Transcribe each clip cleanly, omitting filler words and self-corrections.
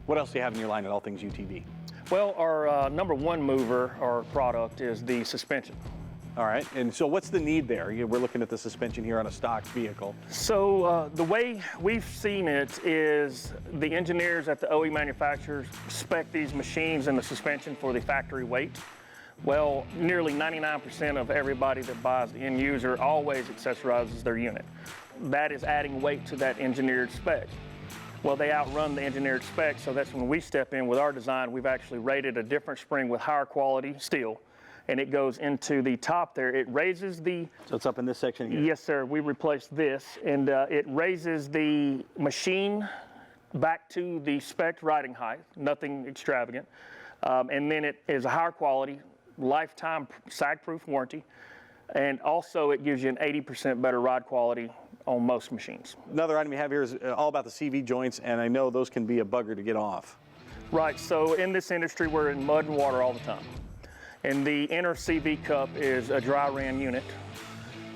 What else do you have in your line at All Thingz UTV? Well, our number one mover or product is the suspension. All right, and so what's the need there? We're looking at the suspension here on a stock vehicle. So the way we've seen it is the engineers at the OE manufacturers spec these machines and the suspension for the factory weight. Well, nearly 99% of everybody that buys the end user always accessorizes their unit. That is adding weight to that engineered spec. Well, they outrun the engineered spec, so that's when we step in with our design. We've actually rated a different spring with higher quality steel, and it goes into the top there. It raises the... So it's up in this section here? Yes, sir. We replaced this, and it raises the machine back to the spec riding height, nothing extravagant. And then it is a higher quality, lifetime sag-proof warranty, and also it gives you an 80% better ride quality on most machines. Another item you have here is all about the CV joints, and I know those can be a bugger to get off. Right, so in this industry, we're in mud and water all the time. And the inner CV cup is a dry ran unit.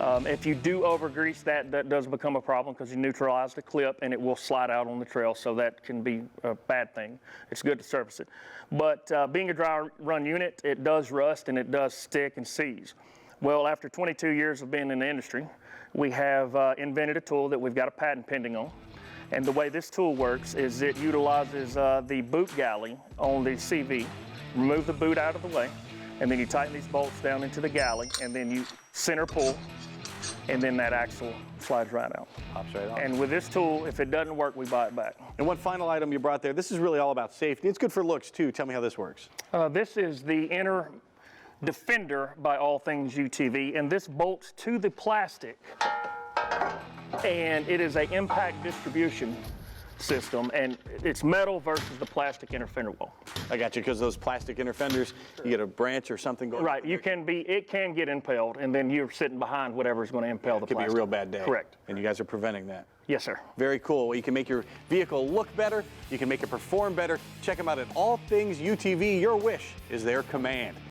If you do over-grease that, that does become a problem because you neutralize the clip and it will slide out on the trail, so that can be a bad thing. It's good to service it. But being a dry run unit, it does rust and it does stick and seize. Well, after 22 years of being in the industry, we have invented a tool that we've got a patent pending on. And the way this tool works is it utilizes the boot galley on the CV, remove the boot out of the way, and then you tighten these bolts down into the galley, and then you center pull, and then that axle slides right out. Pops right off. And with this tool, if it doesn't work, we buy it back. And one final item you brought there, this is really all about safety. It's good for looks too. Tell me how this works. This is the inner Defender by All Thingz UTV, and this bolts to the plastic, and it is an impact distribution system, and it's metal versus the plastic inner fender wall. I got you, because those plastic inner fenders, you get a branch or something going. Right, it can get impaled, and then you're sitting behind whatever's going to impale the plastic. It could be a real bad day. Correct. And you guys are preventing that. Yes, sir. Very cool. Well, you can make your vehicle look better. You can make it perform better. Check them out at All Thingz UTV. Your wish is their command.